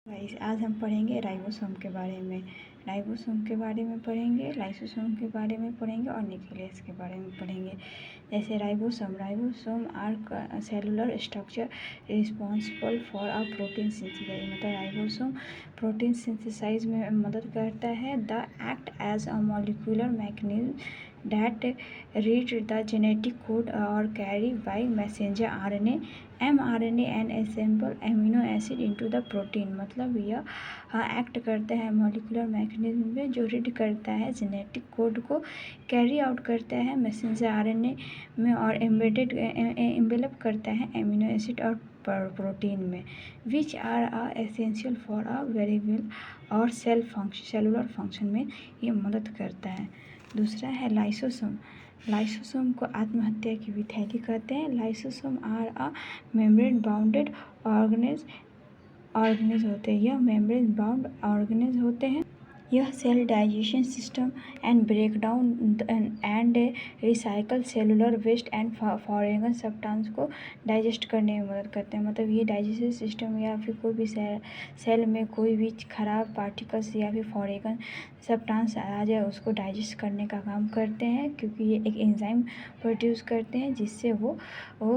Guys आज हम पढ़ेंगे राइबोसोम के बारे में। राइबोसोम के बारे में पढ़ेंगे, लाइसोसोम के बारे में पढ़ेंगे और न्यूक्लियस के बारे में पढ़ेंगे। जैसे ribosome are cellular structure responsible for a protein synthesize. मतलब राइबोसोम प्रोटीन सिंथेसाइज में मदद करता है। The act as a molecular mechanism that read the genetic code or carry by messenger RNA, mRNA and assemble amino acid into the protein। मतलब यह act करता है molecular mechanism में, जो रीड करता है जेनेटिक कोड को, कैरी आउट करता है मैसेंजर आरएनए में और एम्बेलप करता है एमिनो एसिड और प्रोटीन में, which are essential for a variable और सेलुलर फंक्शन में ये मदद करता है। दूसरा है लाइसोसोम। लाइसोसोम को आत्महत्या की विथैली कहते हैं। Lysosome are a membrane bounded organelles होते हैं। यह मेम्ब्रेन बाउंड ऑर्गेनेज होते हैं। यह cell digestion system and break down and recycle cellular waste and foreign substance को डाइजेस्ट करने में मदद करते हैं। मतलब ये डाइजेशन सिस्टम या फिर कोई भी सेल में कोई भी खराब पार्टिकल्स या फिर फॉरेन सब्सटेंस आ जाए उसको डाइजेस्ट करने का काम करते हैं, क्योंकि ये एक एंजाइम प्रोड्यूस करते हैं जिससे वो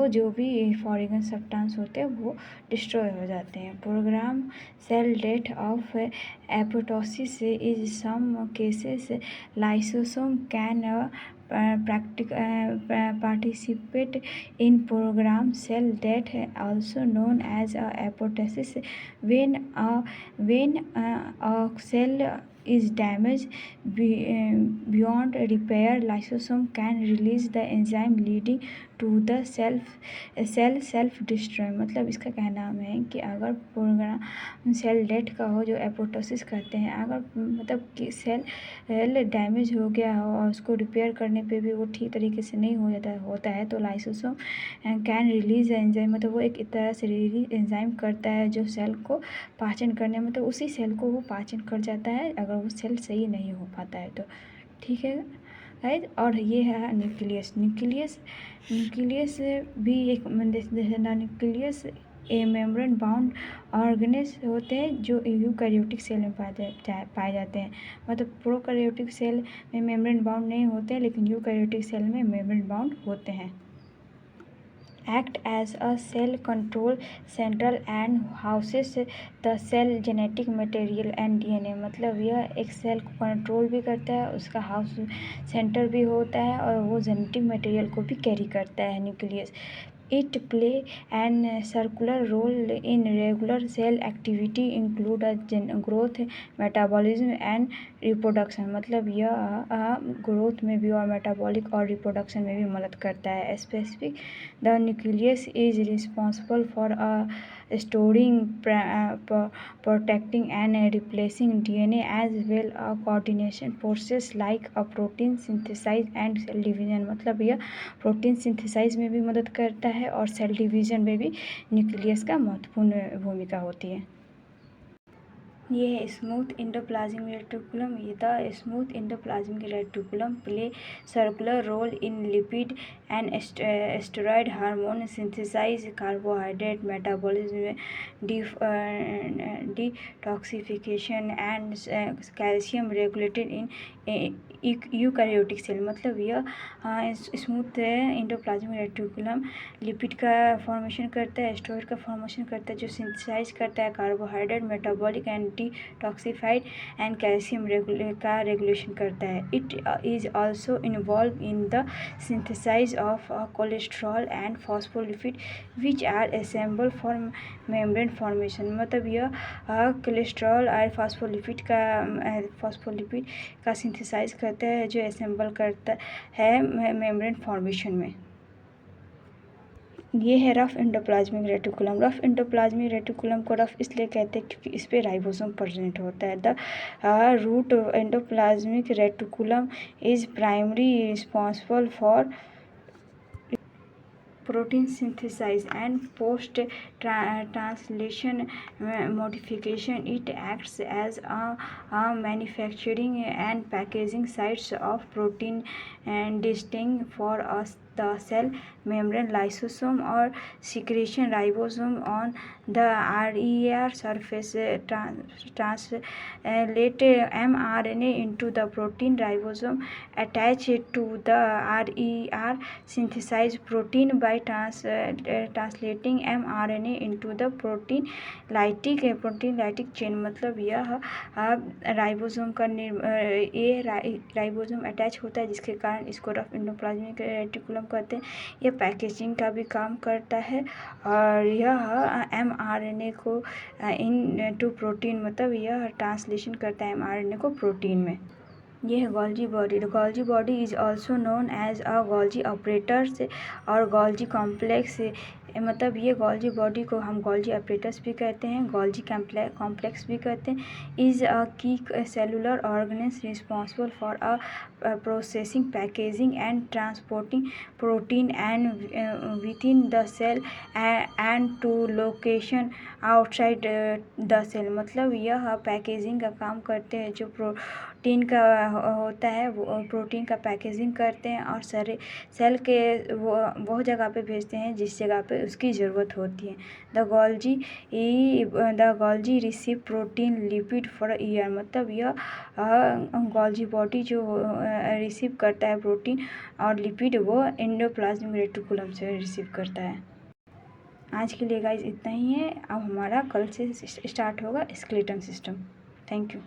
जो भी फॉरेन सब्सटेंस होते हैं वो डिस्ट्रॉय हो जाते हैं। Program cell death of apoptosis in some cases lysosome can participate in programmed cell death, also known as apoptosis. When a cell is damaged beyond repair, lysosome can release the enzyme leading to the cell self destroy। मतलब इसका कहना है कि अगर programme cell death का हो, जो apoptosis कहते हैं, अगर मतलब कि सेल डैमेज हो गया हो और उसको रिपेयर करने पे भी वो ठीक तरीके से नहीं होता है तो लाइसोसोम कैन रिलीज एंजाइम, मतलब वो एक तरह से रिलीज एंजाइम करता है जो सेल को पाचन करने, मतलब उसी सेल को वो पाचन कर जाता है अगर वो सेल सही नहीं हो पाता है तो। ठीक है गाइस, और ये है न्यूक्लियस। न्यूक्लियस भी एक न्यूक्लियस ए मेम्ब्रेन बाउंड ऑर्गेनेज होते हैं जो यूकैरियोटिक सेल में पाए जाते हैं। मतलब प्रोकैरियोटिक सेल में मेम्ब्रेन बाउंड नहीं होते हैं, लेकिन यूकैरियोटिक सेल में मेम्ब्रेन बाउंड होते हैं। Act as a cell control central and houses the cell genetic material and DNA। मतलब यह एक सेल को कंट्रोल भी करता है, उसका हाउस सेंटर भी होता है और वो जेनेटिक मटेरियल को भी कैरी करता है nucleus. It play an circular role in regular cell activity include growth, metabolism and reproduction। मतलब यह ग्रोथ में भी और मेटाबॉलिक और रिप्रोडक्शन में भी मदद करता है। Specific the nucleus is responsible for storing, protecting and replacing DNA as well as coordination process like a protein synthesis and cell division। मतलब यह प्रोटीन सिंथेसाइज में भी मदद करता है और सेल डिवीजन में भी न्यूक्लियस का महत्वपूर्ण भूमिका होती है। ये है smooth endoplasmic reticulum. The smooth endoplasmic reticulum play circular role in lipid and steroid hormone synthesize, carbohydrate metabolism, detoxification and calcium regulated in eukaryotic cell. मतलब यह स्मूथ एंडोप्लाज्मिक रेटिकुलम लिपिड का फॉर्मेशन करता है, स्टेरॉयड का formation करता है, जो synthesize करता है carbohydrate, metabolic and detoxified and calcium का रेगुलेशन करता है। It is also involve in the synthesize of cholesterol and phospholipid which are assemble for membrane formation. मतलब यह कोलेस्ट्रॉल और फॉस्फोलिपिड का सिंथेसाइज करता है जो असेंबल करता है मेम्ब्रेन फॉर्मेशन में। ये है rough endoplasmic reticulum. Rough endoplasmic reticulum को रफ इसलिए कहते हैं क्योंकि इस पे राइबोसोम प्रेजेंट होता है। The root endoplasmic reticulum is primary responsible for protein synthesis and post translation modification. It acts as a manufacturing and packaging sites of protein, and distinct for a the cell membrane, lysosome or secretion ribosome on the RER surface translate mRNA into the protein. Ribosome attach to the RER synthesize protein by translating mRNA into the protein lytic chain। मतलब यह ribosome का ribosome attach होता है जिसके कारण इसको rough endoplasmic reticulum कहते हैं। यह पैकेजिंग का भी काम करता है और यह mRNA को इन टू प्रोटीन मतलब यह ट्रांसलेशन करता है mRNA को प्रोटीन में। ये है Golgi body. Golgi body is also known as a Golgi operators और गोल्जी कॉम्प्लेक्स। मतलब ये गोल्जी बॉडी को हम गोल्जी ऑपरेटर्स भी कहते हैं, गोल्जी कॉम्प्लेक्स भी कहते हैं। Is a key cellular organelles responsible for a processing, packaging and transporting protein and within the cell and to location outside the cell. मतलब यह पैकेजिंग का काम करते हैं, जो प्रोटीन का होता है वो प्रोटीन का पैकेजिंग करते हैं और सारे सेल के वो जगह पे भेजते हैं जिस जगह पे उसकी ज़रूरत होती है। The Golgi receive protein lipid for year. मतलब यह गोल्जी बॉडी जो रिसीव करता है प्रोटीन और लिपिड वो एंडोप्लाज्मिक रेटिकुलम से रिसीव करता है। आज के लिए गाइस इतना ही है। अब हमारा कल से स्टार्ट होगा स्केलेटन सिस्टम। Thank you.